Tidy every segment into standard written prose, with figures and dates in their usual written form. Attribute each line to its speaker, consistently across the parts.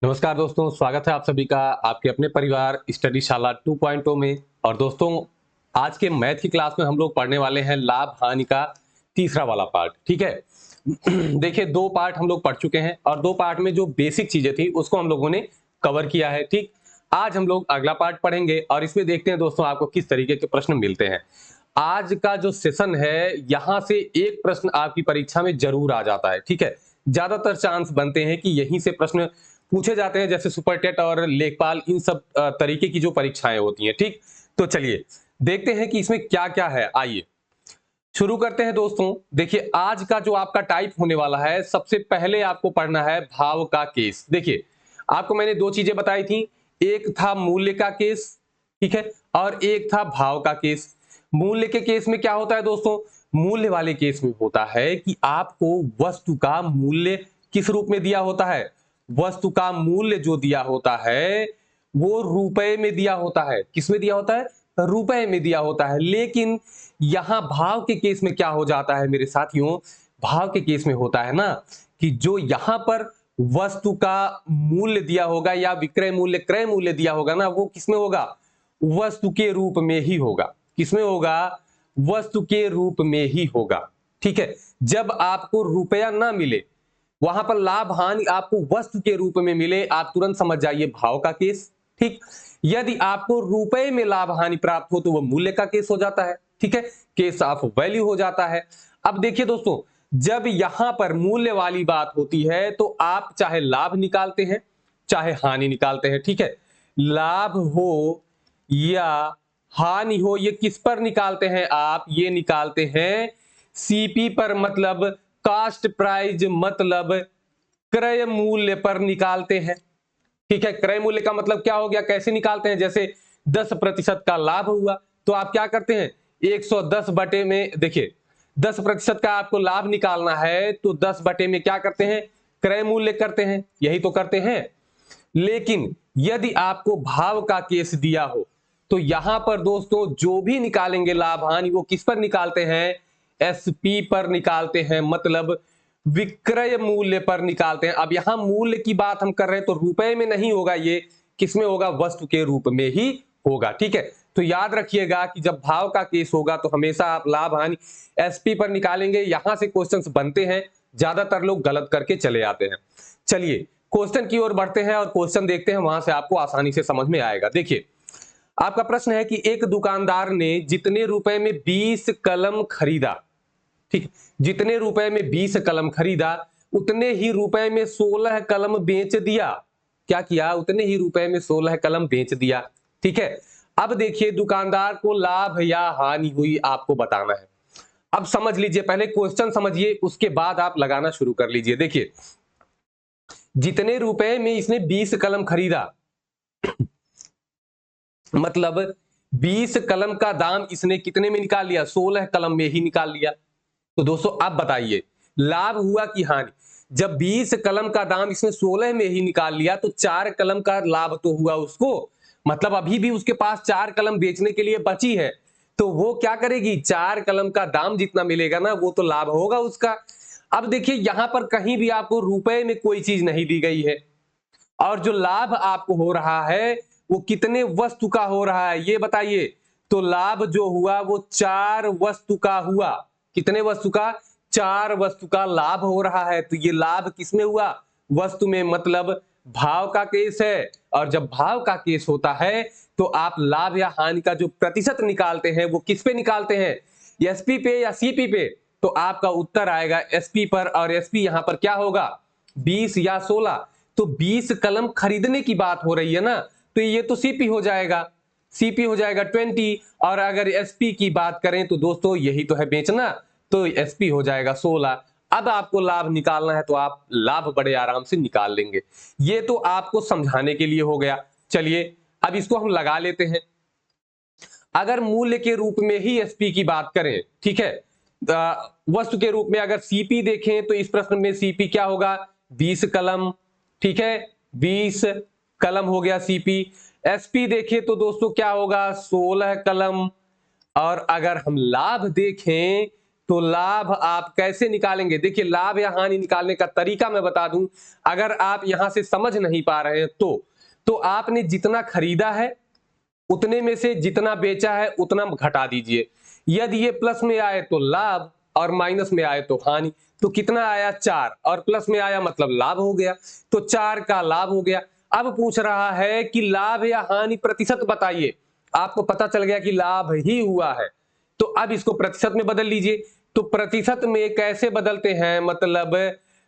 Speaker 1: नमस्कार दोस्तों, स्वागत है आप सभी का आपके अपने परिवार स्टडी शाला 2.0 में। और दोस्तों, आज के मैथ की क्लास में हम लोग पढ़ने वाले हैं लाभ हानि का तीसरा वाला पार्ट। ठीक है। देखिए, दो पार्ट हम लोग पढ़ चुके हैं और दो पार्ट में जो बेसिक चीजें थी उसको हम लोगों ने कवर किया है। ठीक, आज हम लोग अगला पार्ट पढ़ेंगे और इसमें देखते हैं दोस्तों आपको किस तरीके के प्रश्न मिलते हैं। आज का जो सेशन है, यहां से एक प्रश्न आपकी परीक्षा में जरूर आ जाता है। ठीक है, ज्यादातर चांस बनते हैं कि यहीं से प्रश्न पूछे जाते हैं, जैसे सुपर टेट और लेखपाल, इन सब तरीके की जो परीक्षाएं होती हैं। ठीक, तो चलिए देखते हैं कि इसमें क्या क्या है। आइए शुरू करते हैं दोस्तों। देखिए, आज का जो आपका टाइप होने वाला है, सबसे पहले आपको पढ़ना है भाव का केस। देखिए, आपको मैंने दो चीजें बताई थी, एक था मूल्य का केस, ठीक है, और एक था भाव का केस। मूल्य के केस में क्या होता है दोस्तों? मूल्य वाले केस में होता है कि आपको वस्तु का मूल्य किस रूप में दिया होता है। वस्तु का मूल्य जो दिया होता है वो रुपए में दिया होता है। किस में दिया होता है? रुपए में दिया होता है। लेकिन यहां भाव के केस में क्या हो जाता है मेरे साथियों? भाव के केस में होता है ना कि जो यहां पर वस्तु का मूल्य दिया होगा या विक्रय मूल्य क्रय मूल्य दिया होगा ना, वो किसमें होगा? वस्तु के रूप में ही होगा। किसमें होगा? वस्तु के रूप में ही होगा। ठीक है, जब आपको रुपया ना मिले, वहां पर लाभ हानि आपको वस्तु के रूप में मिले, आप तुरंत समझ जाइए भाव का केस। ठीक, यदि आपको रुपए में लाभ हानि प्राप्त हो तो वह मूल्य का केस हो जाता है। ठीक है, केस ऑफ वैल्यू हो जाता है। अब देखिए दोस्तों, जब यहां पर मूल्य वाली बात होती है तो आप चाहे लाभ निकालते हैं चाहे हानि निकालते हैं। ठीक है, लाभ हो या हानि हो, ये किस पर निकालते हैं? आप ये निकालते हैं सीपी पर, मतलब कास्ट प्राइस, मतलब क्रय मूल्य पर निकालते हैं। ठीक है, क्रय मूल्य का मतलब क्या हो गया? कैसे निकालते हैं? जैसे 10% का लाभ हुआ तो आप क्या करते हैं? 110 बटे में, देखिए 10% का आपको लाभ निकालना है तो 10 बटे में क्या करते हैं? क्रय मूल्य करते हैं। यही तो करते हैं। लेकिन यदि आपको भाव का केस दिया हो तो यहां पर दोस्तों जो भी निकालेंगे लाभ हानि, वो किस पर निकालते हैं? एसपी पर निकालते हैं, मतलब विक्रय मूल्य पर निकालते हैं। अब यहां मूल्य की बात हम कर रहे हैं तो रुपए में नहीं होगा, ये किसमें होगा? वस्तु के रूप में ही होगा। ठीक है, तो याद रखिएगा कि जब भाव का केस होगा तो हमेशा आप लाभ हानि एसपी पर निकालेंगे। यहां से क्वेश्चंस बनते हैं, ज्यादातर लोग गलत करके चले आते हैं। चलिए क्वेश्चन की ओर बढ़ते हैं और क्वेश्चन देखते हैं, वहां से आपको आसानी से समझ में आएगा। देखिए, आपका प्रश्न है कि एक दुकानदार ने जितने रुपए में 20 कलम खरीदा, ठीक, जितने रुपए में 20 कलम खरीदा उतने ही रुपए में 16 कलम बेच दिया। क्या किया? उतने ही रुपए में 16 कलम बेच दिया। ठीक है, अब देखिए दुकानदार को लाभ या हानि हुई, आपको बताना है। अब समझ लीजिए, पहले क्वेश्चन समझिए, उसके बाद आप लगाना शुरू कर लीजिए। देखिए, जितने रुपए में इसने 20 कलम खरीदा, मतलब 20 कलम का दाम इसने कितने में निकाल लिया? 16 कलम में ही निकाल लिया। तो दोस्तों आप बताइए, लाभ हुआ कि हानि? जब 20 कलम का दाम इसने 16 में ही निकाल लिया तो 4 कलम का लाभ तो हुआ उसको, मतलब अभी भी उसके पास 4 कलम बेचने के लिए बची है। तो वो क्या करेगी? 4 कलम का दाम जितना मिलेगा ना, वो तो लाभ होगा उसका। अब देखिए, यहां पर कहीं भी आपको रुपए में कोई चीज नहीं दी गई है, और जो लाभ आपको हो रहा है वो कितने वस्तु का हो रहा है, ये बताइए। तो लाभ जो हुआ वो 4 वस्तु का हुआ। कितने वस्तु का? 4 वस्तु का लाभ हो रहा है। तो ये लाभ किसमें हुआ? वस्तु में, मतलब भाव का केस है। और जब भाव का केस होता है तो आप लाभ या हानि का जो प्रतिशत निकालते हैं वो किस पे निकालते हैं? एसपी पे या सीपी पे? तो आपका उत्तर आएगा एसपी पर, और एसपी यहां पर क्या होगा? 20 या 16। तो 20 कलम खरीदने की बात हो रही है ना, तो ये तो सीपी हो जाएगा। सीपी हो जाएगा 20। और अगर एसपी की बात करें तो दोस्तों यही तो है बेचना, तो एसपी हो जाएगा 16। अब आपको लाभ निकालना है तो आप लाभ बड़े आराम से निकाल लेंगे। ये तो आपको समझाने के लिए हो गया। चलिए अब इसको हम लगा लेते हैं। अगर मूल्य के रूप में ही एसपी की बात करें, ठीक है, वस्तु के रूप में अगर सीपी देखें तो इस प्रश्न में सीपी क्या होगा? 20 कलम। ठीक है, 20 कलम हो गया सीपी। एसपी देखें तो दोस्तों क्या होगा? 16 कलम। और अगर हम लाभ देखें तो लाभ आप कैसे निकालेंगे? देखिए, लाभ या हानि निकालने का तरीका मैं बता दूं, अगर आप यहां से समझ नहीं पा रहे हैं तो आपने जितना खरीदा है उतने में से जितना बेचा है उतना घटा दीजिए। यदि ये प्लस में आए तो लाभ और माइनस में आए तो हानि। तो कितना आया? 4, और प्लस में आया मतलब लाभ हो गया, तो 4 का लाभ हो गया। अब पूछ रहा है कि लाभ या हानि प्रतिशत बताइए। आपको पता चल गया कि लाभ ही हुआ है, तो अब इसको प्रतिशत में बदल लीजिए। तो प्रतिशत में कैसे बदलते हैं? मतलब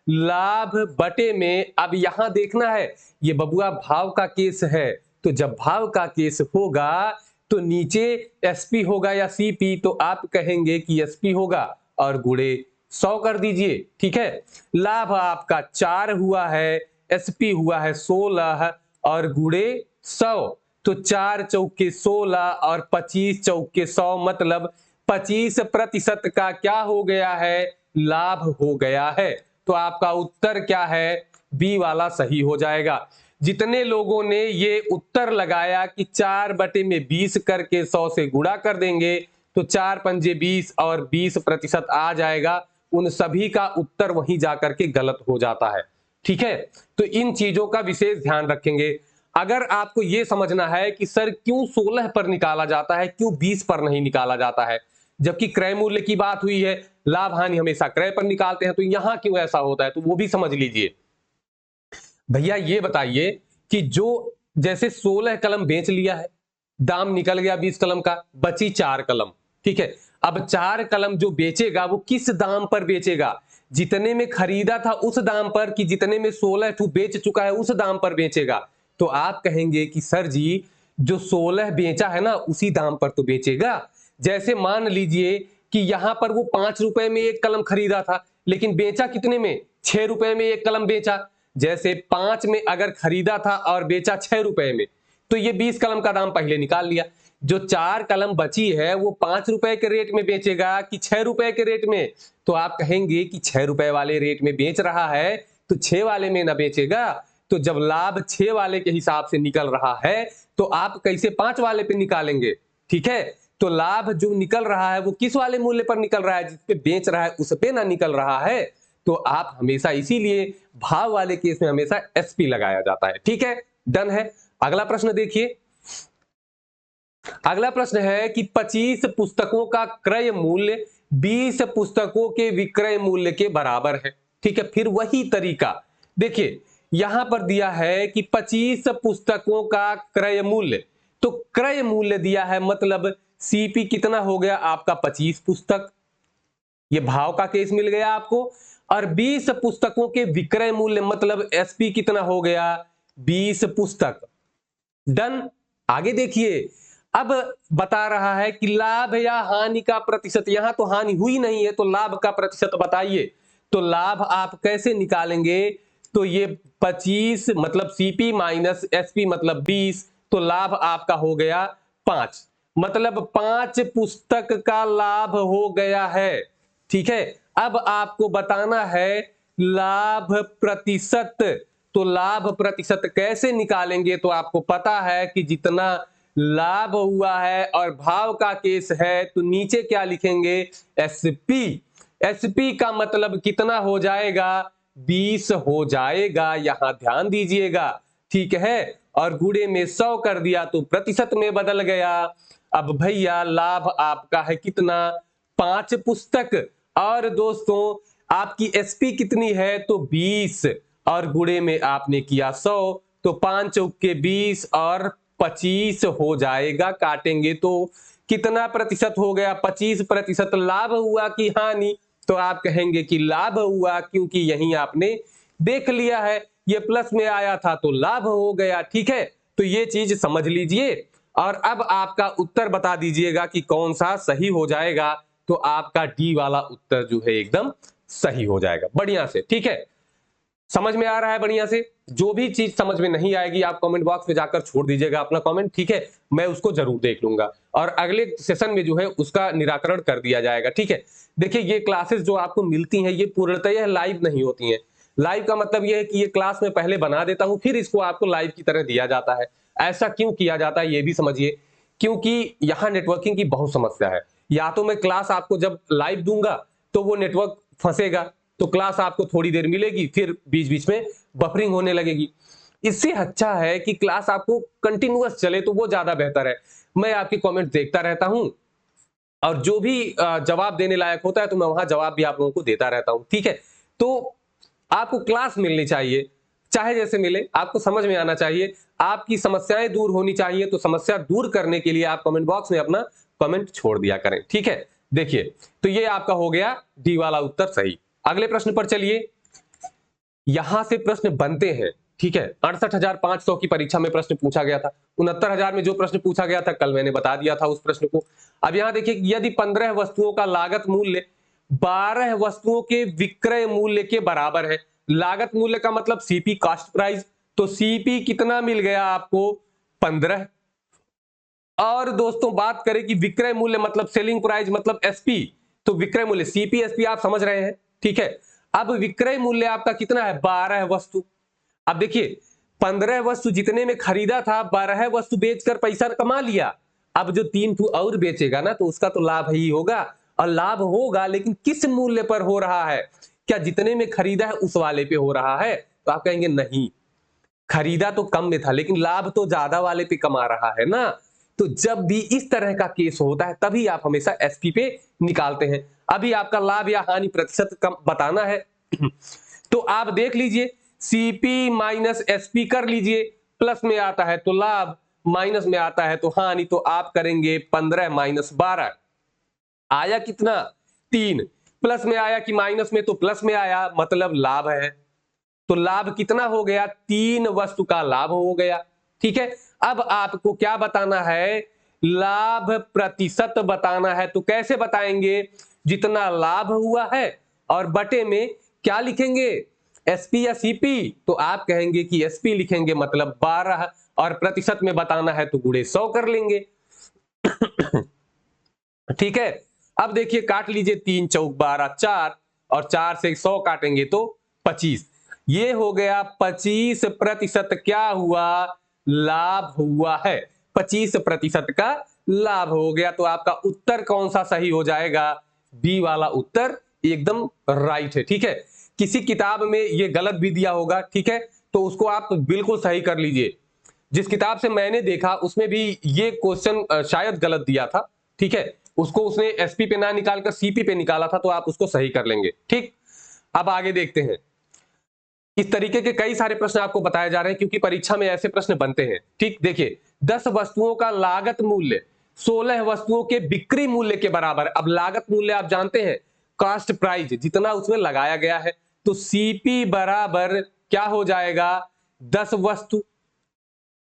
Speaker 1: लाभ बटे में। अब यहां देखना है, ये बबुआ भाव का केस है, तो जब भाव का केस होगा तो नीचे एसपी होगा या सीपी, तो आप कहेंगे कि एसपी होगा और गुणे 100 कर दीजिए। ठीक है, लाभ आपका 4 हुआ है, एसपी हुआ है 16 और गुणे 100, तो 4 चौके 16 और 25 चौके 100, मतलब 25% का क्या हो गया है? लाभ हो गया है। तो आपका उत्तर क्या है? बी वाला सही हो जाएगा। जितने लोगों ने ये उत्तर लगाया कि 4 बटे में 20 करके 100 से गुणा कर देंगे तो 4 पंजे 20 और 20% आ जाएगा, उन सभी का उत्तर वहीं जाकर के गलत हो जाता है। ठीक है, तो इन चीजों का विशेष ध्यान रखेंगे। अगर आपको यह समझना है कि सर क्यों 16 पर निकाला जाता है, क्यों 20 पर नहीं निकाला जाता है, जबकि क्रय मूल्य की बात हुई है, लाभ हानि हमेशा क्रय पर निकालते हैं, तो यहां क्यों ऐसा होता है, तो वो भी समझ लीजिए। भैया ये बताइए कि जो जैसे 16 कलम बेच लिया है, दाम निकल गया 20 कलम का, बची 4 कलम। ठीक है, अब 4 कलम जो बेचेगा वो किस दाम पर बेचेगा? जितने में खरीदा था उस दाम पर, कि जितने में 16 ठू बेच चुका है उस दाम पर बेचेगा? तो आप कहेंगे कि सर जी जो 16 बेचा है ना उसी दाम पर तो बेचेगा। जैसे मान लीजिए कि यहां पर वो 5 रुपए में एक कलम खरीदा था, लेकिन बेचा कितने में? 6 रुपए में एक कलम बेचा। जैसे 5 में अगर खरीदा था और बेचा 6 रुपए में, तो ये 20 कलम का दाम पहले निकाल लिया। जो 4 कलम बची है वो 5 रुपए के रेट में बेचेगा कि 6 रुपए के रेट में? तो आप कहेंगे कि 6 रुपए वाले रेट में बेच रहा है तो 6 वाले में ना बेचेगा। तो जब लाभ 6 वाले के हिसाब से निकल रहा है तो आप कैसे 5 वाले पे निकालेंगे? ठीक है, तो लाभ जो निकल रहा है वो किस वाले मूल्य पर निकल रहा है? जिस पे बेच रहा है उस पे ना निकल रहा है। तो आप हमेशा, इसीलिए भाव वाले केस में हमेशा एसपी लगाया जाता है। ठीक है, डन है। अगला प्रश्न देखिए। अगला प्रश्न है कि 25 पुस्तकों का क्रय मूल्य 20 पुस्तकों के विक्रय मूल्य के बराबर है। ठीक है, फिर वही तरीका देखिए, यहां पर दिया है कि 25 पुस्तकों का क्रय मूल्य, तो क्रय मूल्य दिया है मतलब सीपी कितना हो गया आपका? 25 पुस्तक, ये भाव का केस मिल गया आपको। और 20 पुस्तकों के विक्रय मूल्य मतलब एसपी कितना हो गया? 20 पुस्तक। डन। आगे देखिए, अब बता रहा है कि लाभ या हानि का प्रतिशत। यहां तो हानि हुई नहीं है तो लाभ का प्रतिशत बताइए। तो लाभ आप कैसे निकालेंगे? तो ये 25 मतलब सीपी माइनस एसपी मतलब 20, तो लाभ आपका हो गया 5, मतलब 5 पुस्तक का लाभ हो गया है। ठीक है, अब आपको बताना है लाभ प्रतिशत। तो लाभ प्रतिशत कैसे निकालेंगे? तो आपको पता है कि जितना लाभ हुआ है और भाव का केस है तो नीचे क्या लिखेंगे? एसपी। एसपी का मतलब कितना हो जाएगा? 20 हो जाएगा, यहां ध्यान दीजिएगा। ठीक है, और गुणे में 100 कर दिया तो प्रतिशत में बदल गया। अब भैया लाभ आपका है कितना? 5 पुस्तक। और दोस्तों आपकी एसपी कितनी है? तो 20, और गुणे में आपने किया 100, तो 5 चौके 20 और 25 हो जाएगा। काटेंगे तो कितना प्रतिशत हो गया? 25% लाभ हुआ कि हानि? तो आप कहेंगे कि लाभ हुआ, क्योंकि यहीं आपने देख लिया है ये प्लस में आया था तो लाभ हो गया। ठीक है, तो ये चीज समझ लीजिए। और अब आपका उत्तर बता दीजिएगा कि कौन सा सही हो जाएगा। तो आपका डी वाला उत्तर जो है एकदम सही हो जाएगा बढ़िया से। ठीक है, समझ में आ रहा है बढ़िया से? जो भी चीज समझ में नहीं आएगी आप कमेंट बॉक्स में जाकर छोड़ दीजिएगा अपना कमेंट। ठीक है, मैं उसको जरूर देख लूंगा और अगले सेशन में जो है उसका निराकरण कर दिया जाएगा। ठीक है, देखिए ये क्लासेस जो आपको मिलती हैं ये पूर्णतः लाइव नहीं होती हैं। लाइव का मतलब ये है कि ये क्लास में पहले बना देता हूं फिर इसको आपको लाइव की तरह दिया जाता है। ऐसा क्यों किया जाता है ये भी समझिए, क्योंकि यहाँ नेटवर्किंग की बहुत समस्या है। या तो मैं क्लास आपको जब लाइव दूंगा तो वो नेटवर्क फंसेगा, तो क्लास आपको थोड़ी देर मिलेगी, फिर बीच बीच में बफरिंग होने लगेगी। इससे अच्छा है कि क्लास आपको कंटिन्यूअस चले, तो वो ज्यादा बेहतर है। मैं आपके कमेंट देखता रहता हूं, और जो भी जवाब देने लायक होता है तो मैं वहां जवाब भी आप लोगों को देता रहता हूं, ठीक है। तो आपको क्लास मिलनी चाहिए, चाहे जैसे मिले, आपको समझ में आना चाहिए, आपकी समस्याएं दूर होनी चाहिए। तो समस्या दूर करने के लिए आप कमेंट बॉक्स में अपना कमेंट छोड़ दिया करें, ठीक है। देखिए, तो ये आपका हो गया डी वाला उत्तर सही। अगले प्रश्न पर चलिए। यहां से प्रश्न बनते हैं, ठीक है। 68,500 की परीक्षा में प्रश्न पूछा गया था। 69,000 में जो प्रश्न पूछा गया था कल मैंने बता दिया था उस प्रश्न को। अब यहां देखिए, यदि 15 वस्तुओं का लागत मूल्य 12 वस्तुओं के विक्रय मूल्य के बराबर है। लागत मूल्य का मतलब सीपी, कॉस्ट प्राइस। तो सीपी कितना मिल गया आपको? 15। और दोस्तों बात करें कि विक्रय मूल्य मतलब सेलिंग प्राइस मतलब एसपी, तो विक्रय मूल्य सीपी एसपी आप समझ रहे हैं, ठीक है। अब विक्रय मूल्य आपका कितना है? 12 वस्तु। अब देखिए, 15 वस्तु जितने में खरीदा था, 12 वस्तु बेचकर पैसा कमा लिया। अब जो 3 और बेचेगा ना, तो उसका तो लाभ ही होगा। और लाभ होगा, लेकिन किस मूल्य पर हो रहा है? क्या जितने में खरीदा है उस वाले पे हो रहा है? तो आप कहेंगे नहीं, खरीदा तो कम में था लेकिन लाभ तो ज्यादा वाले पे कमा रहा है ना। तो जब भी इस तरह का केस होता है तभी आप हमेशा एसपी पे निकालते हैं। अभी आपका लाभ या हानि प्रतिशत कम बताना है तो आप देख लीजिए, सीपी माइनस एसपी कर लीजिए। प्लस में आता है तो लाभ, माइनस में आता है तो हानि। तो आप करेंगे 15 माइनस 12, आया कितना? 3। प्लस में आया कि माइनस में? तो प्लस में आया, मतलब लाभ है। तो लाभ कितना हो गया? 3 वस्तु का लाभ हो गया, ठीक है। अब आपको क्या बताना है? लाभ प्रतिशत बताना है। तो कैसे बताएंगे? जितना लाभ हुआ है और बटे में क्या लिखेंगे? एसपी या सीपी? तो आप कहेंगे कि एसपी लिखेंगे, मतलब 12, और प्रतिशत में बताना है तो गुणे 100 कर लेंगे ठीक है। अब देखिए, काट लीजिए, 3 चौक 12, 4, और 4 से 100 काटेंगे तो 25। ये हो गया 25% क्या हुआ? लाभ हुआ है। 25% का लाभ हो गया। तो आपका उत्तर कौन सा सही हो जाएगा? बी वाला उत्तर एकदम राइट है, ठीक है। किसी किताब में ये गलत भी दिया होगा, ठीक है, तो उसको आप बिल्कुल सही कर लीजिए। जिस किताब से मैंने देखा उसमें भी ये क्वेश्चन शायद गलत दिया था, ठीक है। उसको उसने एसपी पे ना निकालकर सीपी पे निकाला था, तो आप उसको सही कर लेंगे, ठीक। अब आगे देखते हैं। इस तरीके के कई सारे प्रश्न आपको बताए जा रहे हैं क्योंकि परीक्षा में ऐसे प्रश्न बनते हैं, ठीक। देखिए, 10 वस्तुओं का लागत मूल्य 16 वस्तुओं के बिक्री मूल्य के बराबर। अब लागत मूल्य आप जानते हैं, कॉस्ट प्राइस, जितना उसमें लगाया गया है। तो सीपी बराबर क्या हो जाएगा? 10 वस्तु।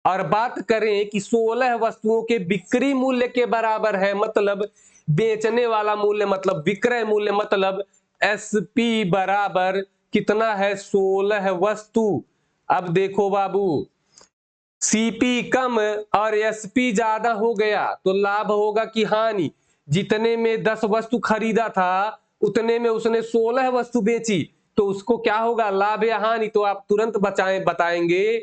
Speaker 1: और बात करें कि 16 वस्तुओं के बिक्री मूल्य के बराबर है, मतलब बेचने वाला मूल्य, मतलब विक्रय मूल्य, मतलब एसपी बराबर कितना है? 16 वस्तु। अब देखो बाबू, सीपी कम और एसपी ज्यादा हो गया तो लाभ होगा कि हानि? जितने में 10 वस्तु खरीदा था उतने में उसने 16 वस्तु बेची, तो उसको क्या होगा? लाभ या हानि? तो आप तुरंत बताएंगे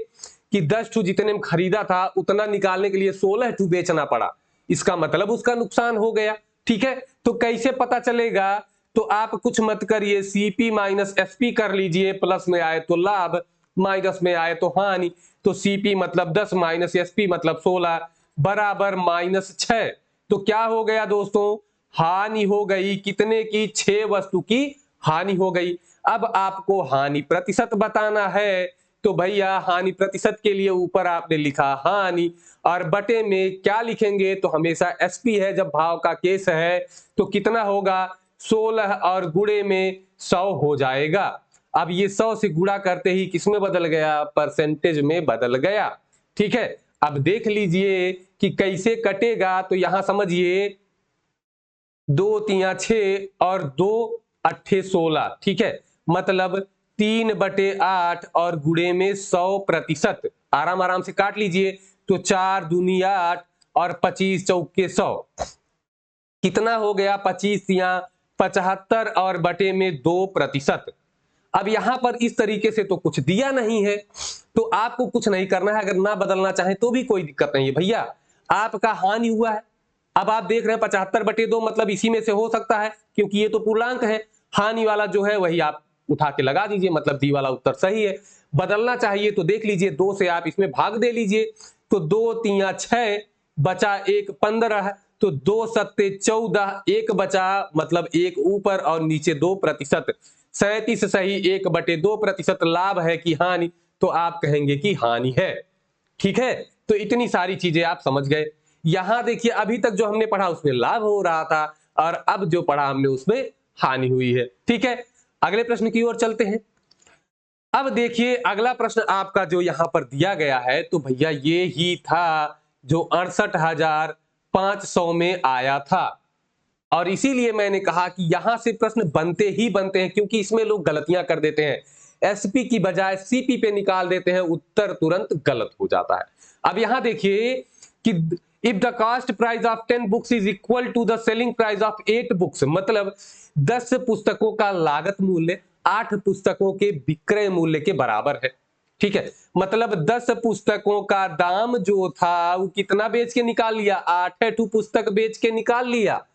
Speaker 1: कि 10 ठू जितने में खरीदा था उतना निकालने के लिए 16 ठू बेचना पड़ा, इसका मतलब उसका नुकसान हो गया, ठीक है। तो कैसे पता चलेगा? तो आप कुछ मत करिए, सीपी माइनस एसपी कर लीजिए। प्लस में आए तो लाभ, माइनस में आए तो हानि। तो सीपी मतलब 10 माइनस एसपी मतलब 16 बराबर -6। तो क्या हो गया दोस्तों? हानि हो गई। कितने की? 6 वस्तु की हानि हो गई। अब आपको हानि प्रतिशत बताना है, तो भैया हानि प्रतिशत के लिए ऊपर आपने लिखा हानि, और बटे में क्या लिखेंगे? तो हमेशा एसपी है जब भाव का केस है। तो कितना होगा? 16 और गुणे में 100 हो जाएगा। अब ये 100 से गुणा करते ही किसमें बदल गया? परसेंटेज में बदल गया, ठीक है। अब देख लीजिए कि कैसे कटेगा। तो यहां समझिए, 2 तिया 6 और 2 अट्ठे 16, ठीक है, मतलब 3/8 और गुणे में 100%। आराम आराम से काट लीजिए। तो 4 दूनी 8 और 25 चौके 100, कितना हो गया? 25 तिया 75 और बटे में 2%। अब यहां पर इस तरीके से तो कुछ दिया नहीं है, तो आपको कुछ नहीं करना है। अगर ना बदलना चाहें तो भी कोई दिक्कत नहीं है भैया। आपका हानि हुआ है, अब आप देख रहे हैं 75/2 मतलब इसी में से हो सकता है, क्योंकि ये तो पूर्णांक है। हानि वाला जो है वही आप उठा के लगा दीजिए, मतलब डी वाला उत्तर सही है। बदलना चाहिए तो देख लीजिए, 2 से आप इसमें भाग दे लीजिए, तो 2 3 6 बचा 1 15, तो 2 सत्ते 14, 1 बचा, मतलब 1 ऊपर और नीचे 2%। 37 सही 1/2% लाभ है कि हानि, तो आप कहेंगे कि हानि है। ठीक है, तो इतनी सारी चीजें आप समझ गए। यहां देखिए, अभी तक जो हमने पढ़ा उसमें लाभ हो रहा था, और अब जो पढ़ा हमने उसमें हानि हुई है। ठीक है, अगले प्रश्न की ओर चलते हैं। अब देखिए, अगला प्रश्न आपका जो यहां पर दिया गया है, तो भैया ये ही था जो 68,500 में आया था, और इसीलिए मैंने कहा कि यहां से प्रश्न बनते ही बनते हैं, क्योंकि इसमें लोग गलतियां कर देते हैं, एसपी की बजाय सीपी पे निकाल देते हैं, उत्तर तुरंत गलत हो जाता है। अब यहां देखिए कि if the cost price of 10 books is equal to the selling price of 8 books, मतलब 10 पुस्तकों का लागत मूल्य 8 पुस्तकों के विक्रय मूल्य के बराबर है। ठीक है, मतलब 10 पुस्तकों का दाम जो था वो कितना बेच के निकाल लिया, 8 पुस्तक बेच के निकाल लिया,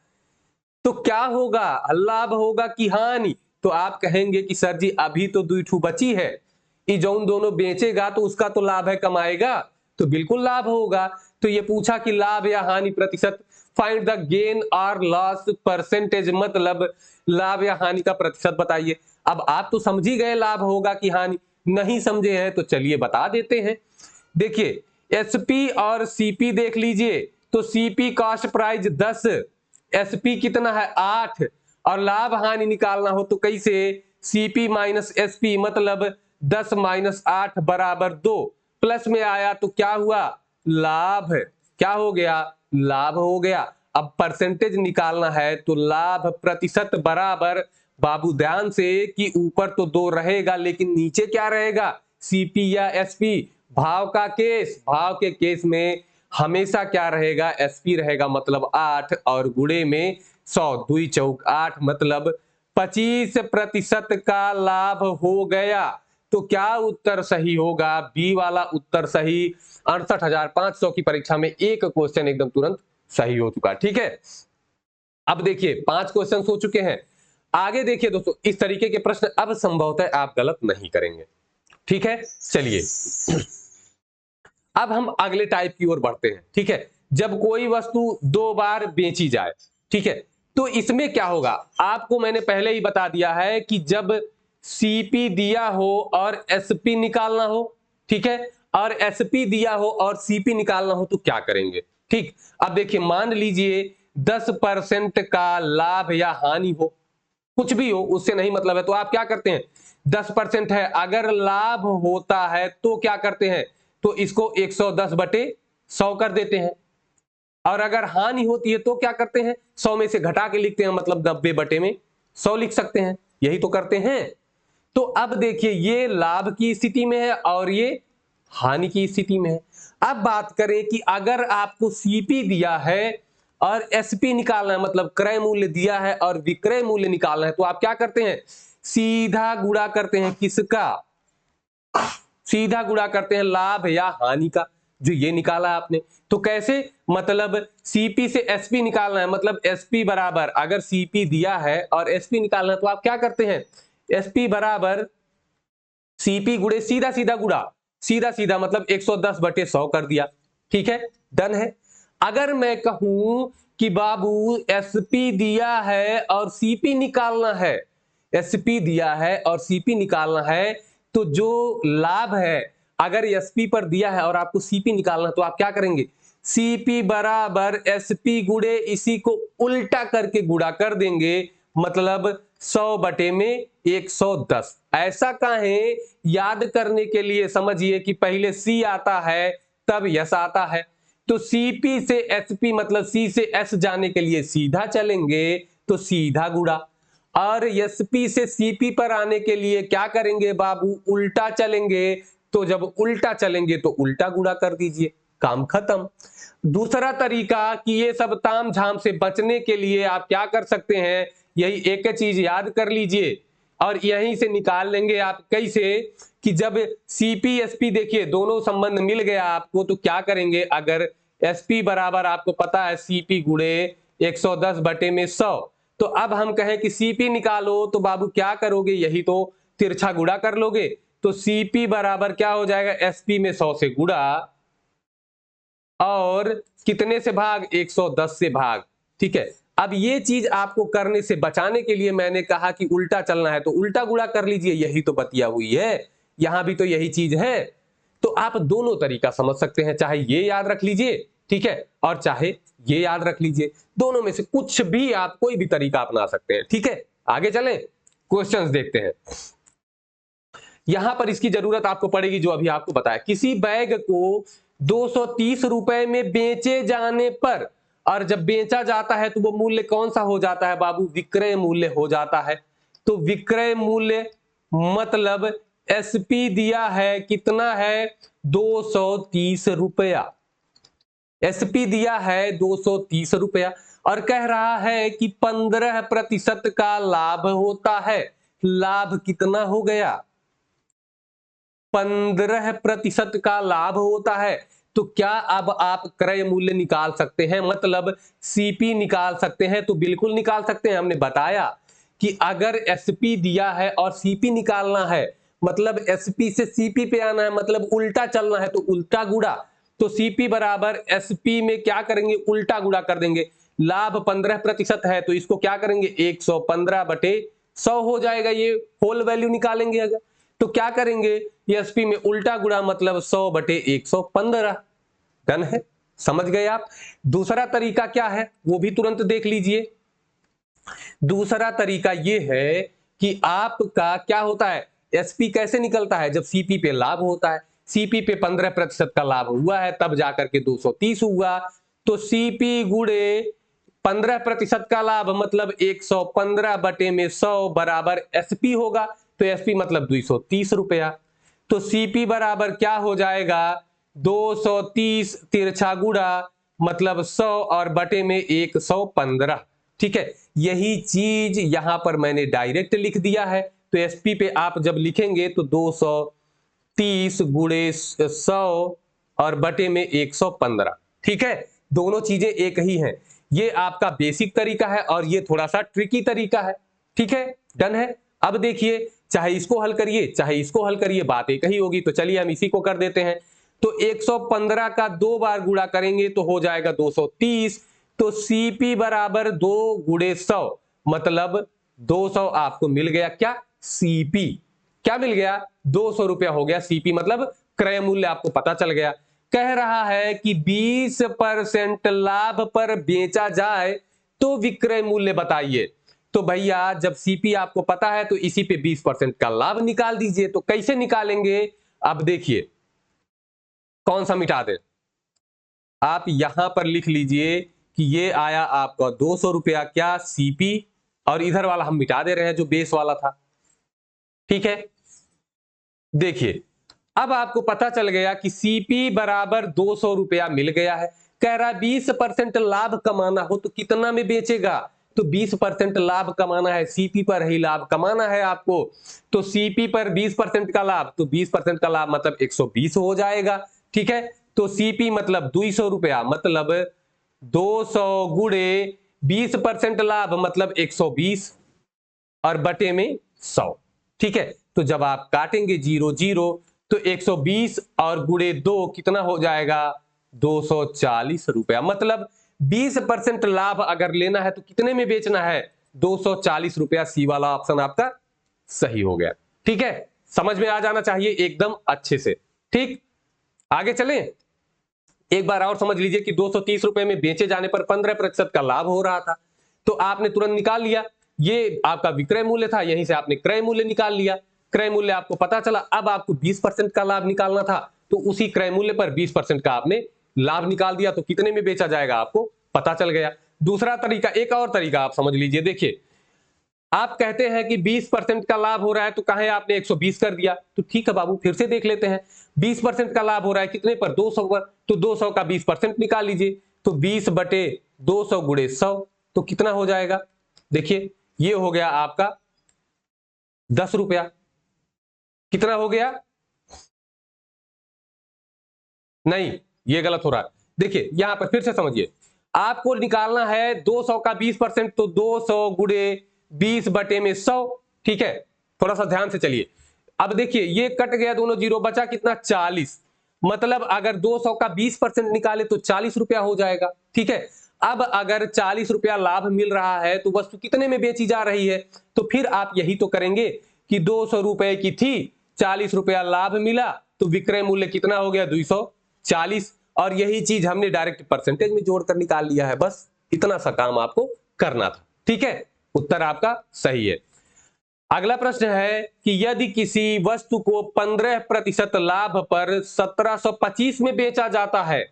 Speaker 1: तो क्या होगा, लाभ होगा कि हानि? तो आप कहेंगे कि सर जी अभी तो 2 बची है, ये जौन दोनों बेचेगा तो उसका तो लाभ है, कमाएगा, तो बिल्कुल लाभ होगा। तो ये पूछा कि लाभ या हानि प्रतिशत, फाइंड द गेन और लॉस परसेंटेज, मतलब लाभ या हानि का प्रतिशत बताइए। अब आप तो समझ ही गए लाभ होगा कि हानि, नहीं समझे हैं तो चलिए बता देते हैं। देखिए, एसपी और सीपी देख लीजिए, तो सीपी कॉस्ट प्राइस 10, एसपी कितना है 8, और लाभ हानि निकालना हो तो कैसे, सीपी माइनस एसपी, मतलब 10 माइनस 8 बराबर 2, प्लस में आया तो क्या हुआ, लाभ। क्या हो गया, लाभ हो गया। अब परसेंटेज निकालना है तो लाभ प्रतिशत बराबर, बाबू ध्यान से कि ऊपर तो 2 रहेगा लेकिन नीचे क्या रहेगा, सीपी या एसपी। भाव का केस, भाव के केस में हमेशा क्या रहेगा, एसपी रहेगा, मतलब 8, और गुणे में 100, 2 चौक 8, मतलब 25% का लाभ हो गया। तो क्या उत्तर सही होगा, बी वाला उत्तर सही। 68,500 की परीक्षा में एक क्वेश्चन एकदम तुरंत सही हो चुका। ठीक है, अब देखिए 5 क्वेश्चन हो चुके हैं। आगे देखिए दोस्तों, इस तरीके के प्रश्न अब संभवतः आप गलत नहीं करेंगे। ठीक है, चलिए अब हम अगले टाइप की ओर बढ़ते हैं। ठीक है, जब कोई वस्तु 2 बार बेची जाए, ठीक है, तो इसमें क्या होगा, आपको मैंने पहले ही बता दिया है कि जब सीपी दिया हो और एसपी निकालना हो, ठीक है, और एसपी दिया हो और सीपी निकालना हो तो क्या करेंगे। ठीक, अब देखिए मान लीजिए 10% का लाभ या हानि हो, कुछ भी हो उससे नहीं मतलब है, तो आप क्या करते हैं, 10% है, अगर लाभ होता है तो क्या करते हैं, तो इसको 110/100 कर देते हैं, और अगर हानि होती है तो क्या करते हैं, 100 में से घटा के लिखते हैं, मतलब 90/100 लिख सकते हैं, यही तो करते हैं। तो अब देखिए ये लाभ की स्थिति में है और ये हानि की स्थिति में है। अब बात करें कि अगर आपको सीपी दिया है और एसपी निकालना है, मतलब क्रय मूल्य दिया है और विक्रय मूल्य निकालना है, तो आप क्या करते हैं, सीधा गुणा करते हैं, किसका, सीधा गुणा करते हैं लाभ या हानि का, जो ये निकाला आपने। तो कैसे, मतलब सीपी से एसपी निकालना है, मतलब एसपी बराबर, अगर सीपी दिया है और एसपी निकालना है तो आप क्या करते हैं, एसपी बराबर सीपी गुणे सीधा सीधा गुणा, सीधा सीधा मतलब 110/100 कर दिया। ठीक है, डन है। अगर मैं कहूं कि बाबू एसपी दिया है और सीपी निकालना है, एसपी दिया है और सीपी निकालना है, तो जो लाभ है अगर एसपी पर दिया है और आपको सीपी निकालना है तो आप क्या करेंगे, सीपी बराबर एसपी गुणे इसी को उल्टा करके गुणा कर देंगे, मतलब 100/110। ऐसा काहे, याद करने के लिए समझिए कि पहले सी आता है तब यस आता है, तो सीपी से एसपी मतलब सी से एस जाने के लिए सीधा चलेंगे तो सीधा गुणा, और एसपी से सीपी पर आने के लिए क्या करेंगे बाबू, उल्टा चलेंगे, तो जब उल्टा चलेंगे तो उल्टा गुणा कर दीजिए, काम खत्म। दूसरा तरीका कि ये सब ताम झाम से बचने के लिए आप क्या कर सकते हैं, यही एक चीज याद कर लीजिए और यहीं से निकाल लेंगे आप, कैसे कि जब सीपी एसपी देखिए दोनों संबंध मिल गया आपको तो क्या करेंगे, अगर एसपी बराबर आपको पता है सीपी गुणे 110 बटे में 100। तो अब हम कहें कि सीपी निकालो तो बाबू क्या करोगे, यही तो तिरछा गुणा कर लोगे। तो सीपी बराबर क्या हो जाएगा, एसपी में 100 से गुणा और कितने से भाग, 110 से भाग। ठीक है, अब ये चीज आपको करने से बचाने के लिए मैंने कहा कि उल्टा चलना है तो उल्टा गुणा कर लीजिए, यही तो बतिया हुई है, यहां भी तो यही चीज है। तो आप दोनों तरीका समझ सकते हैं, चाहे ये याद रख लीजिए, ठीक है, और चाहे ये याद रख लीजिए, दोनों में से कुछ भी आप कोई भी तरीका अपना सकते हैं। ठीक है, आगे चलें, क्वेश्चंस देखते हैं। यहां पर इसकी जरूरत आपको पड़ेगी जो अभी आपको बताया, किसी बैग को 230 रुपए में बेचे जाने पर, और जब बेचा जाता है तो वो मूल्य कौन सा हो जाता है बाबू, विक्रय मूल्य हो जाता है। तो विक्रय मूल्य मतलब एसपी दिया है कितना है, 230 रुपया, एसपी दिया है 230 रुपया, और कह रहा है कि 15% का लाभ होता है। लाभ कितना हो गया, 15% का लाभ होता है। तो क्या अब आप क्रय मूल्य निकाल सकते हैं, मतलब सीपी निकाल सकते हैं? तो बिल्कुल निकाल सकते हैं। हमने बताया कि अगर एसपी दिया है और सीपी निकालना है, मतलब एसपी से सीपी पे आना है, मतलब उल्टा चलना है, तो उल्टा गुणा। तो सीपी बराबर एसपी में क्या करेंगे, उल्टा गुणा कर देंगे। लाभ 15% है तो इसको क्या करेंगे, 115 बटे 100 हो जाएगा, ये होल वैल्यू निकालेंगे अगर। तो क्या करेंगे, एसपी में उल्टा गुणा, मतलब 100 बटे 115। डन है, समझ गए आप। दूसरा तरीका क्या है वो भी तुरंत देख लीजिए। दूसरा तरीका यह है कि आपका क्या होता है, एसपी कैसे निकलता है, जब सीपी पे लाभ होता है, सीपी पे 15% का लाभ हुआ है तब जाकर के 230 हुआ। तो सीपी गुणे 15% का लाभ मतलब 115 बटे में 100 बराबर एसपी होगा। तो एसपी मतलब 230 रुपया। तो सीपी बराबर क्या हो जाएगा, 230 तिरछा गुणा मतलब 100 और बटे में 115। ठीक है, यही चीज यहां पर मैंने डायरेक्ट लिख दिया है। तो एसपी पे आप जब लिखेंगे तो 230 गुणे 100 और बटे में 115। ठीक है, दोनों चीजें एक ही हैं। ये आपका बेसिक तरीका है और ये थोड़ा सा ट्रिकी तरीका है। ठीक है, डन है। अब देखिए, चाहे इसको हल करिए चाहे इसको हल करिए, बात एक ही होगी। तो चलिए हम इसी को कर देते हैं। तो 115 का 2 बार गुणा करेंगे तो हो जाएगा 230। तो सीपी बराबर 2 गुणे 100 मतलब 200 आपको मिल गया। क्या सीपी, क्या मिल गया, 200 रुपया हो गया सीपी, मतलब क्रय मूल्य आपको पता चल गया। कह रहा है कि 20% लाभ पर बेचा जाए तो विक्रय मूल्य बताइए। तो भैया जब सीपी आपको पता है तो इसी पे 20% का लाभ निकाल दीजिए। तो कैसे निकालेंगे, अब देखिए कौन सा मिटा दे, आप यहां पर लिख लीजिए कि ये आया आपका 200 रुपया क्या सीपी, और इधर वाला हम मिटा दे रहे हैं जो बेस वाला था। ठीक है, देखिए अब आपको पता चल गया कि सीपी बराबर 200 रुपया मिल गया है। कह रहा है 20% लाभ कमाना हो तो कितना में बेचेगा, तो 20% लाभ कमाना है, सीपी पर ही लाभ कमाना है आपको। तो सीपी पर 20% का लाभ, तो 20% का लाभ मतलब 120 हो जाएगा। ठीक है, तो सीपी मतलब 200 रुपया, मतलब 200 गुणे 20% लाभ मतलब 120 और बटे में 100। ठीक है, तो जब आप काटेंगे 0 0 तो 120 और गुणे 2 कितना हो जाएगा, 240 रुपया। मतलब 20% लाभ अगर लेना है तो कितने में बेचना है, 240 रुपया। सी वाला ऑप्शन आपका सही हो गया। ठीक है, समझ में आ जाना चाहिए एकदम अच्छे से। ठीक, आगे चलें। एक बार और समझ लीजिए कि 230 रुपए में बेचे जाने पर 15% का लाभ हो रहा था। तो आपने तुरंत निकाल लिया, ये आपका विक्रय मूल्य था, यहीं से आपने क्रय मूल्य निकाल लिया। क्रय मूल्य आपको पता चला, अब आपको 20% का लाभ निकालना था, तो उसी क्रय मूल्य पर 20% का आपने लाभ निकाल दिया। तो कितने में बेचा जाएगा आपको पता चल गया। दूसरा तरीका, एक और तरीका आप समझ लीजिए। देखिए आप कहते हैं कि 20% का लाभ हो रहा है तो कहे आपने 120 कर दिया, तो ठीक है बाबू फिर से देख लेते हैं। 20% का लाभ हो रहा है कितने पर, 200 पर, तो 200 का 20% निकाल लीजिए। तो 20 बटे 200 गुणे 100 तो कितना हो जाएगा, देखिए ये हो गया आपका 10 रुपया। कितना हो गया, नहीं ये गलत हो रहा है, देखिए यहां पर फिर से समझिए, आपको निकालना है 200 का 20%, तो 200 गुणे 20 बटे में 100। ठीक है, थोड़ा सा ध्यान से चलिए। अब देखिए ये कट गया, दोनों जीरो, बचा कितना 40। मतलब अगर 200 का 20% निकाले तो 40 रुपया हो जाएगा। ठीक है, अब अगर 40 रुपया लाभ मिल रहा है तो वस्तु कितने में बेची जा रही है, तो फिर आप यही तो करेंगे कि 200 रुपए की थी, 40 रुपया लाभ मिला, तो विक्रय मूल्य कितना हो गया 240। और यही चीज हमने डायरेक्ट परसेंटेज में जोड़कर निकाल लिया है। बस इतना सा काम आपको करना था। ठीक है, उत्तर आपका सही है। अगला प्रश्न है कि यदि किसी वस्तु को 15% लाभ पर 1725 में बेचा जाता है,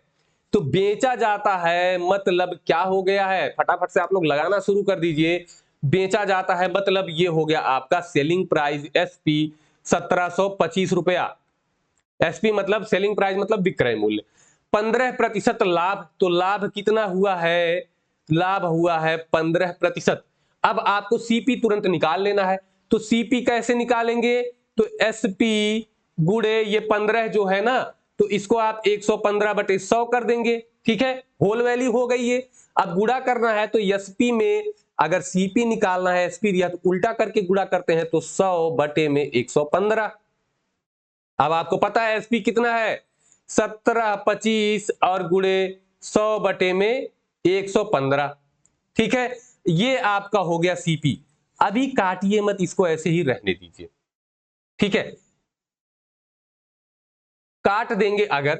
Speaker 1: तो बेचा जाता है मतलब क्या हो गया है, फटाफट से आप लोग लगाना शुरू कर दीजिए। बेचा जाता है मतलब ये हो गया आपका सेलिंग प्राइस एसपी 1725 रुपया। एसपी मतलब सेलिंग प्राइस मतलब विक्रय मूल्य। 15% लाभ, तो लाभ कितना हुआ है, लाभ हुआ है 15%। अब आपको सीपी तुरंत निकाल लेना है, तो सीपी कैसे निकालेंगे, तो एसपी गुणे ये 15 जो है ना, तो इसको आप 115 बटे 100 कर देंगे। ठीक है, होल वैल्यू हो गई ये। अब गुणा करना है तो एसपी में अगर सीपी निकालना है एसपी दिया तो उल्टा करके गुणा करते हैं, तो 100 बटे में 115। अब आपको पता है एसपी कितना है 1725 और गुणे 100 बटे में 115। ठीक है, ये आपका हो गया सीपी। अभी काटिए मत, इसको ऐसे ही रहने दीजिए। ठीक है, काट देंगे अगर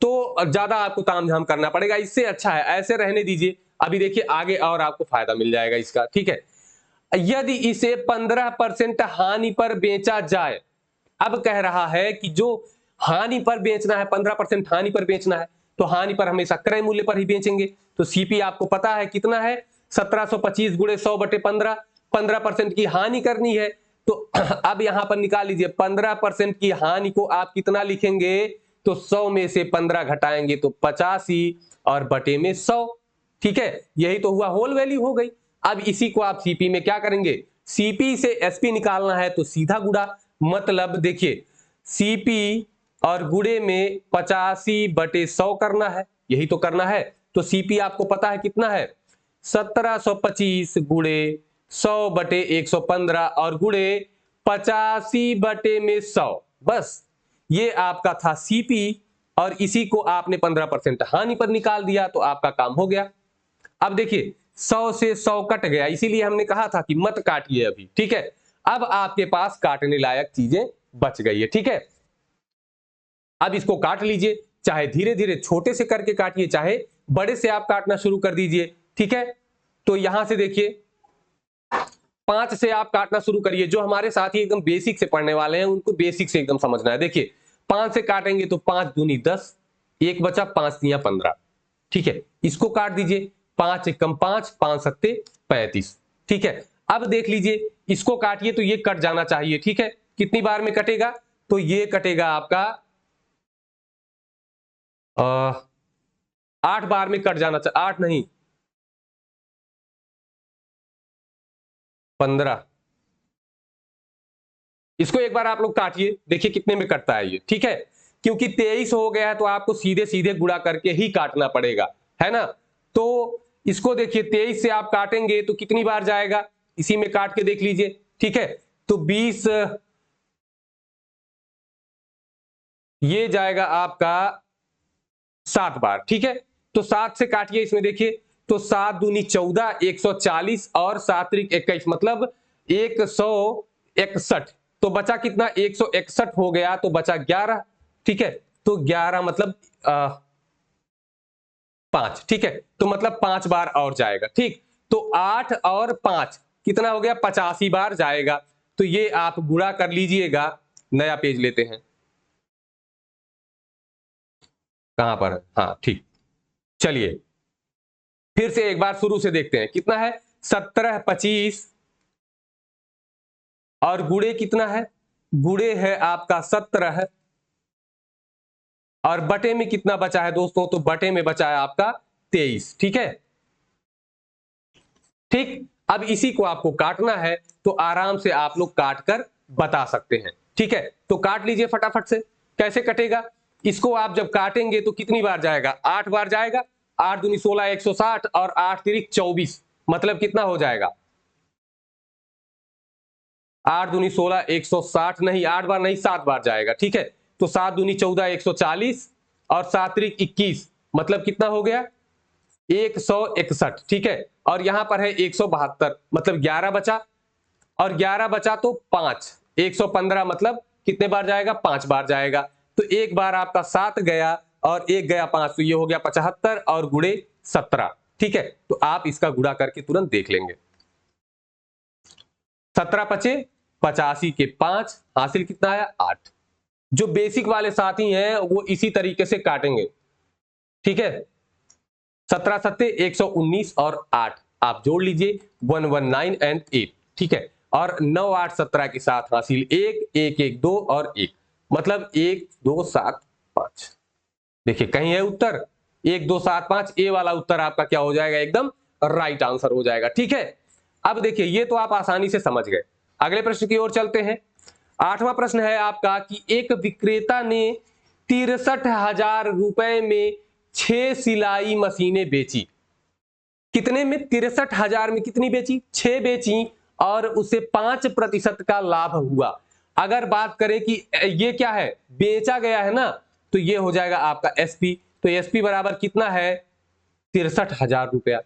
Speaker 1: तो ज्यादा आपको तामझाम करना पड़ेगा, इससे अच्छा है ऐसे रहने दीजिए। अभी देखिए आगे और आपको फायदा मिल जाएगा इसका। ठीक है, यदि इसे 15% हानि पर बेचा जाए, अब कह रहा है कि जो हानि पर बेचना है, 15% हानि पर बेचना है, तो हानि पर हमेशा क्रय मूल्य पर ही बेचेंगे। तो सीपी आपको पता है कितना है 1725 गुणे 100 बटे 15। 15% की हानि करनी है, तो अब यहां पर निकाल लीजिए 15% की हानि को आप कितना लिखेंगे, तो 100 में से 15 घटाएंगे तो 85 और बटे में 100। ठीक है, यही तो हुआ, होल वैल्यू हो गई। अब इसी को आप सीपी में क्या करेंगे, सीपी से एसपी निकालना है तो सीधा गुणा, मतलब देखिए सीपी और गुणे में 85 बटे 100 करना है, यही तो करना है। तो सीपी आपको पता है कितना है 1725 गुणे 100 बटे 115 और गुणे 85 बटे में 100। बस ये आपका था सीपी, और इसी को आपने 15% हानि पर निकाल दिया तो आपका काम हो गया। अब देखिए 100 से 100 कट गया, इसीलिए हमने कहा था कि मत काटिए अभी। ठीक है, अब आपके पास काटने लायक चीजें बच गई है। ठीक है, अब इसको काट लीजिए, चाहे धीरे धीरे छोटे से करके काटिए, चाहे बड़े से आप काटना शुरू कर दीजिए। ठीक है, तो यहां से देखिए 5 से आप काटना शुरू करिए। जो हमारे साथी एकदम बेसिक से पढ़ने वाले हैं उनको बेसिक से एकदम समझना है। देखिए 5 से काटेंगे तो 5 दूनी 10, एक बचा 5 तिया 15। ठीक है, इसको काट दीजिए, 5 एकम 5, 5 सत्ते 35। ठीक है, अब देख लीजिए इसको काटिए तो ये कट जाना चाहिए। ठीक है, कितनी बार में कटेगा, तो ये कटेगा आपका 8 बार में कट जाना चाहिए, 8 नहीं 15। इसको एक बार आप लोग काटिए, देखिए कितने में कटता है ये। ठीक है, क्योंकि 23 हो गया है तो आपको सीधे सीधे गुणा करके ही काटना पड़ेगा, है ना। तो इसको देखिए 23 से आप काटेंगे तो कितनी बार जाएगा, इसी में काट के देख लीजिए। ठीक है, तो 20 ये जाएगा आपका 7 बार। ठीक है, तो 7 से काटिए, इसमें देखिए तो 7 दूनी 14, 140 और 7 त्रिक 21, मतलब 161। तो बचा कितना 161 हो गया, तो बचा 11। ठीक है, तो 11 मतलब 5। ठीक है, तो मतलब 5 बार और जाएगा। ठीक, तो 8 और 5 कितना हो गया 85 बार जाएगा। तो ये आप गुणा कर लीजिएगा। नया पेज लेते हैं, कहां पर है, हाँ ठीक। चलिए फिर से एक बार शुरू से देखते हैं, कितना है 1725 और गुणे कितना है, गुणे है आपका 17 और बटे में कितना बचा है दोस्तों, तो बटे में बचा है आपका 23। ठीक है, ठीक। अब इसी को आपको काटना है तो आराम से आप लोग काट कर बता सकते हैं। ठीक है, तो काट लीजिए फटाफट से। कैसे कटेगा, इसको आप जब काटेंगे तो कितनी बार जाएगा, 8 बार जाएगा। 8 दूनी 16 160 और 8 तिरिक 24, मतलब कितना हो जाएगा, 8 दूनी 16 160 नहीं, 8 बार नहीं 7 बार जाएगा, ठीक है। तो 7 दूनी 14 140 और 7 तिरिक 21, मतलब कितना हो गया 161, ठीक है। और यहां पर है 172, मतलब 11 बचा, और 11 बचा तो 5, 115 मतलब कितने बार जाएगा, 5 बार जाएगा। तो एक बार आपका 7 गया और एक गया 5, तो ये हो गया 75 और गुणे 17, ठीक है। तो आप इसका गुणा करके तुरंत देख लेंगे। 17 पचे 85 के 5, हासिल कितना आया 8। जो बेसिक वाले साथी हैं वो इसी तरीके से काटेंगे, ठीक है। 17 सत्ते 119 और 8 आप जोड़ लीजिए 119 एंड 8, ठीक है। और 9 8 17 के साथ हासिल 1 1 1 2 और 1, मतलब 1 2 7 5। देखिए कहीं है उत्तर 1 2 7 5, ए वाला उत्तर आपका क्या हो जाएगा, एकदम राइट आंसर हो जाएगा, ठीक है। अब देखिए ये तो आप आसानी से समझ गए। अगले प्रश्न की ओर चलते हैं। 8वां प्रश्न है आपका कि एक विक्रेता ने 63,000 रुपए में 6 सिलाई मशीनें बेची। कितने में, 63,000 में कितनी बेची, 6 बेची, और उसे 5% का लाभ हुआ। अगर बात करें कि ये क्या है, बेचा गया है ना, तो ये हो जाएगा आपका एसपी। तो एसपी बराबर कितना है, 63,000 रुपया,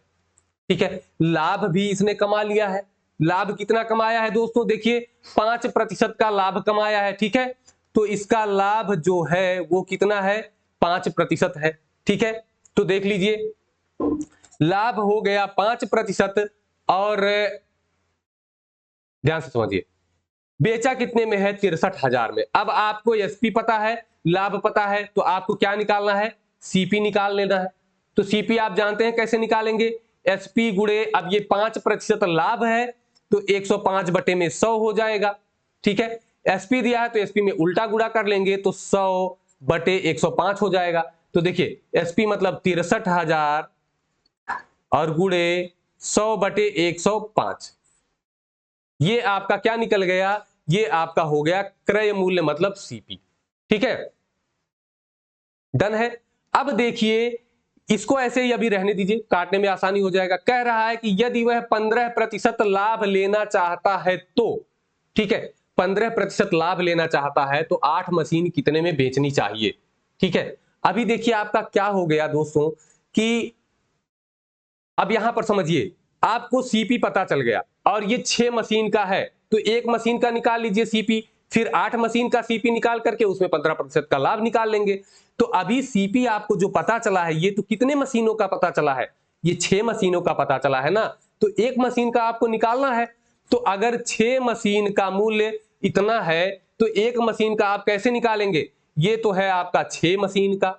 Speaker 1: ठीक है। लाभ भी इसने कमा लिया है। लाभ कितना कमाया है दोस्तों, देखिए 5% का लाभ कमाया है, ठीक है। तो इसका लाभ जो है वो कितना है, 5% है, ठीक है। तो देख लीजिए लाभ हो गया 5%, और ध्यान से समझिए बेचा कितने में है, 63,000 में। अब आपको एसपी पता है, लाभ पता है, तो आपको क्या निकालना है, सीपी निकाल लेना है। तो सीपी आप जानते हैं कैसे निकालेंगे, एसपी गुणे, अब ये 5% लाभ है तो 105 बटे में 100 हो जाएगा, ठीक है। एसपी दिया है तो एसपी में उल्टा गुणा कर लेंगे तो 100 बटे 105 हो जाएगा। तो देखिए एसपी मतलब 63,000 और गुणे 100 बटे 105, ये आपका क्या निकल गया, ये आपका हो गया क्रय मूल्य मतलब सीपी, ठीक है। डन है। अब देखिए इसको ऐसे ही अभी रहने दीजिए, काटने में आसानी हो जाएगा। कह रहा है कि यदि वह 15% लाभ लेना चाहता है तो, ठीक है, 15% लाभ लेना चाहता है तो 8 मशीन कितने में बेचनी चाहिए, ठीक है। अभी देखिए आपका क्या हो गया दोस्तों कि अब यहां पर समझिए आपको सीपी पता चल गया और ये 6 मशीन का है, तो एक मशीन का निकाल लीजिए सीपी, फिर 8 मशीन का सीपी निकाल करके उसमें 15% का लाभ निकाल लेंगे। तो अभी सीपी आपको जो पता चला है ये तो कितने मशीनों का पता चला है, ये 6 मशीनों का पता चला है ना, तो एक मशीन का आपको निकालना है। तो अगर 6 मशीन का मूल्य इतना है तो एक मशीन का आप कैसे निकालेंगे, ये तो है आपका 6 मशीन का,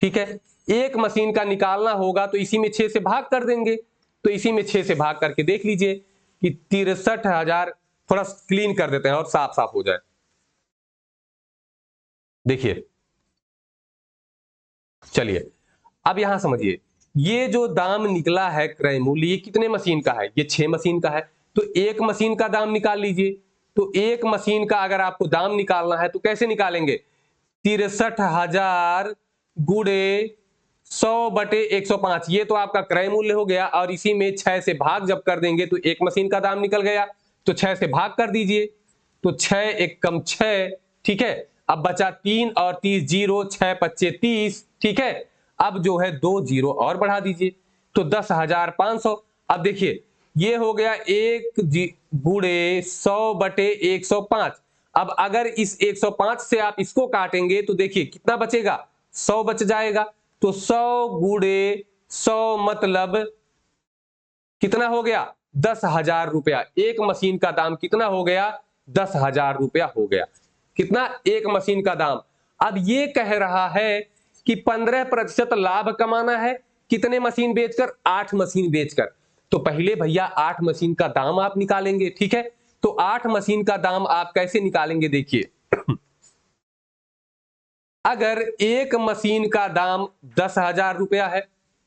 Speaker 1: ठीक है। एक मशीन का निकालना होगा तो इसी में 6 से भाग कर देंगे, तो इसी में 6 से भाग करके देख लीजिए कि 63,000, थोड़ा क्लीन कर देते हैं और साफ साफ हो जाए। देखिए चलिए अब यहां समझिए ये जो दाम निकला है क्रय मूल्य, ये कितने मशीन का है, ये 6 मशीन का है। तो एक मशीन का दाम निकाल लीजिए। तो एक मशीन का अगर आपको दाम निकालना है तो कैसे निकालेंगे, 63,000 गुणे 100 बटे 105, ये तो आपका क्रय मूल्य हो गया, और इसी में 6 से भाग जब कर देंगे तो एक मशीन का दाम निकल गया, तो 6 से भाग कर दीजिए, तो 6 एक कम 6, ठीक है। अब बचा 3 और 30 जीरो, 6 पच्चे 30, ठीक है। अब जो है 2 जीरो और बढ़ा दीजिए तो 10,500। अब देखिए ये हो गया 1 गुणे 100 बटे 105। अब अगर इस 105 से आप इसको काटेंगे तो देखिए कितना बचेगा, 100 बच जाएगा। तो 100 गुणे 100 मतलब कितना हो गया, 10,000 रुपया। एक मशीन का दाम कितना हो गया, 10,000 रुपया हो गया। कितना, एक मशीन का दाम। अब ये कह रहा है कि 15% लाभ कमाना है, कितने मशीन बेचकर, 8 मशीन बेचकर। तो पहले भैया 8 मशीन का दाम आप निकालेंगे, ठीक है। तो 8 मशीन का दाम आप कैसे निकालेंगे, देखिए अगर एक मशीन का दाम 10,000 रुपया है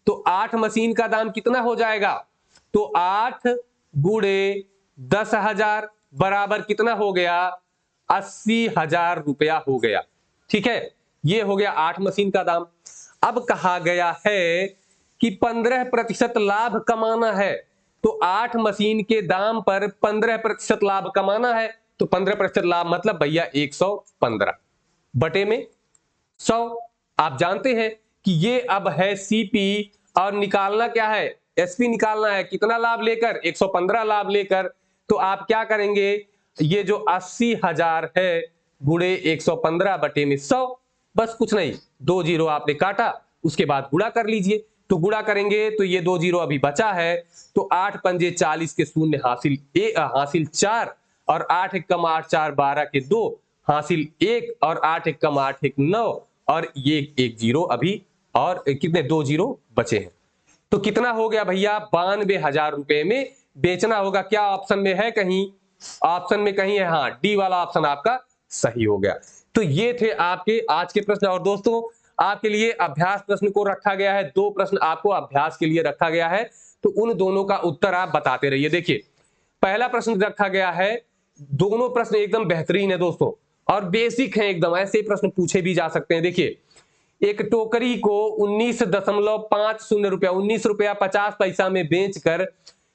Speaker 1: तो 8 मशीन का दाम कितना हो जाएगा, तो 8 गुणे 10,000 बराबर कितना हो गया, 80,000 रुपया हो गया, ठीक है, ये हो गया 8 मशीन का दाम। अब कहा गया है कि 15% लाभ कमाना है, तो 8 मशीन के दाम पर 15% लाभ कमाना है, तो 15% लाभ मतलब भैया 115 बटे में 100। आप जानते हैं कि ये अब है सीपी और निकालना क्या है, एसपी निकालना है। कितना लाभ लेकर, 115 लाभ लेकर। तो आप क्या करेंगे, ये जो 80,000 है गुणे 115 बटे में 100, बस कुछ नहीं, 2 जीरो आपने काटा, उसके बाद गुणा कर लीजिए। तो गुणा करेंगे तो ये 2 जीरो अभी बचा है, तो 8 पंजे 40 के शून्य हासिल 4, और 8 एक कम 8 4 12 के 2 हासिल 1, और 8 एक कम 8 1 9, और ये 1 जीरो अभी, और कितने 2 जीरो बचे हैं। तो कितना हो गया भैया, 92,000 रुपए में बेचना होगा। क्या ऑप्शन में है कहीं, ऑप्शन में कहीं है, हाँ डी वाला ऑप्शन आपका सही हो गया। तो ये थे आपके आज के प्रश्न। और दोस्तों आपके लिए अभ्यास प्रश्न को रखा गया है, 2 प्रश्न आपको अभ्यास के लिए रखा गया है, तो उन दोनों का उत्तर आप बताते रहिए। देखिए पहला प्रश्न रखा गया है, दोनों प्रश्न एकदम बेहतरीन है दोस्तों, और बेसिक है एकदम, ऐसे प्रश्न पूछे भी जा सकते हैं। देखिए एक टोकरी को 19.50 रुपया, 19 रुपया 50 पैसा में बेचकर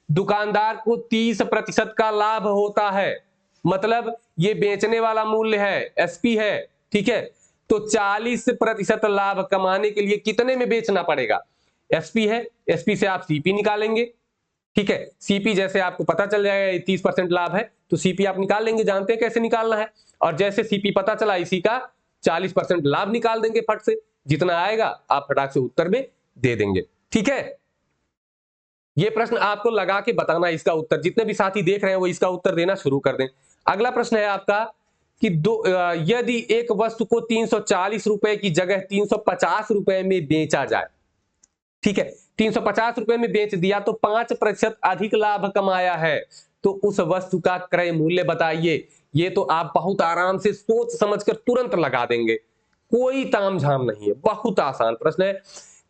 Speaker 1: दुकानदार को 30% का लाभ होता है। मतलब ये बेचने वाला मूल्य है, एसपी है, ठीक है। तो 40% लाभ कमाने के लिए कितने में बेचना पड़ेगा, एसपी है, एसपी से आप सीपी निकालेंगे, ठीक है। सीपी जैसे आपको पता चल जाएगा 30% लाभ है, तो सीपी आप निकाल लेंगे, जानते हैं कैसे निकालना है। और जैसे सीपी पता चला, इसी का 40% लाभ निकाल देंगे फट से, जितना आएगा आप फटाक से उत्तर में दे देंगे, ठीक है। ये प्रश्न आपको लगा के बताना इसका उत्तर, जितने भी साथी देख रहे हैं वो इसका उत्तर देना शुरू कर दें। अगला प्रश्न है आपका कि यदि एक वस्तु को 340 रुपए की जगह 350 रुपए में बेचा जाए, ठीक है, 350 रुपए में बेच दिया तो 5% अधिक लाभ कमाया है, तो उस वस्तु का क्रय मूल्य बताइए। ये तो आप बहुत आराम से सोच समझकर तुरंत लगा देंगे, कोई तामझाम नहीं है, बहुत आसान प्रश्न है।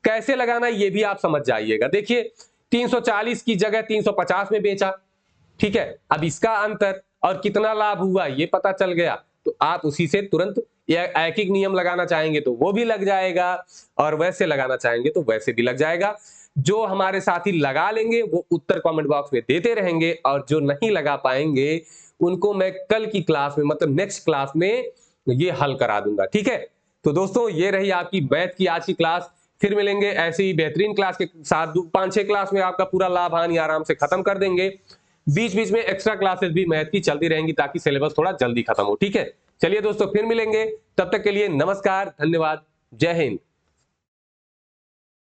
Speaker 1: कैसे लगाना ये भी आप समझ जाइएगा। देखिए 340 की जगह 350 में बेचा, ठीक है, अब इसका अंतर और कितना लाभ हुआ ये पता चल गया, तो आप उसी से तुरंत एक एक नियम लगाना चाहेंगे तो वो भी लग जाएगा, और वैसे लगाना चाहेंगे तो वैसे भी लग जाएगा। जो हमारे साथी लगा लेंगे वो उत्तर कमेंट बॉक्स में देते रहेंगे, और जो नहीं लगा पाएंगे उनको मैं कल की क्लास में, मतलब नेक्स्ट क्लास में ये हल करा दूंगा, ठीक है। तो दोस्तों ये रही आपकी मैथ की आज की क्लास। फिर मिलेंगे ऐसे ही बेहतरीन क्लास के साथ, 5-6 क्लास में आपका पूरा लाभ हानि आराम से खत्म कर देंगे। बीच बीच में एक्स्ट्रा क्लासेस भी मैथ की चलती रहेंगी ताकि सिलेबस थोड़ा जल्दी खत्म हो, ठीक है। चलिए दोस्तों फिर मिलेंगे, तब तक के लिए नमस्कार, धन्यवाद, जय हिंद।